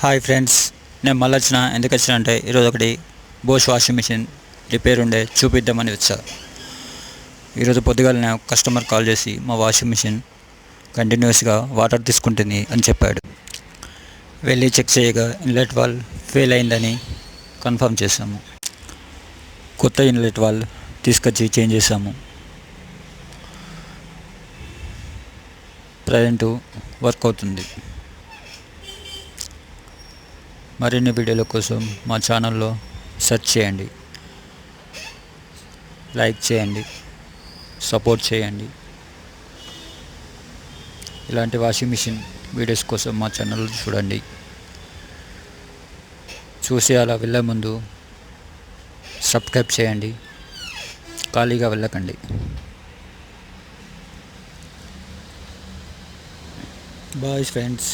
Hi friends, నేను మళ్ళీ వచ్చిన. ఎందుకు వచ్చిన అంటే ఈరోజు ఒకటి బోష్ వాషింగ్ మిషన్ రిపేర్ ఉండే చూపిద్దామని వచ్చా. ఈరోజు పొద్దుగాల నేను కస్టమర్ కాల్ చేసి మా వాషింగ్ మిషన్ కంటిన్యూస్గా వాటర్ తీసుకుంటుంది అని చెప్పాడు. వెళ్ళి చెక్ చేయగా ఇన్లెట్ వాల్ ఫెయిల్ అయిందని కన్ఫర్మ్ చేసాము. కొత్త ఇన్లెట్ వాల్ తీసుకొచ్చి చేంజ్ చేసాము. ప్రజెంటు వర్క్ అవుతుంది. మరిన్ని వీడియోల కోసం మా ఛానల్లో సెర్చ్ చేయండి, లైక్ చేయండి, సపోర్ట్ చేయండి. ఇలాంటి వాషింగ్ మిషన్ వీడియోస్ కోసం మా ఛానల్ చూడండి. చూసి అలా వెళ్ళే ముందు సబ్స్క్రైబ్ చేయండి. ఖాళీగా వెళ్ళకండి. Bye friends.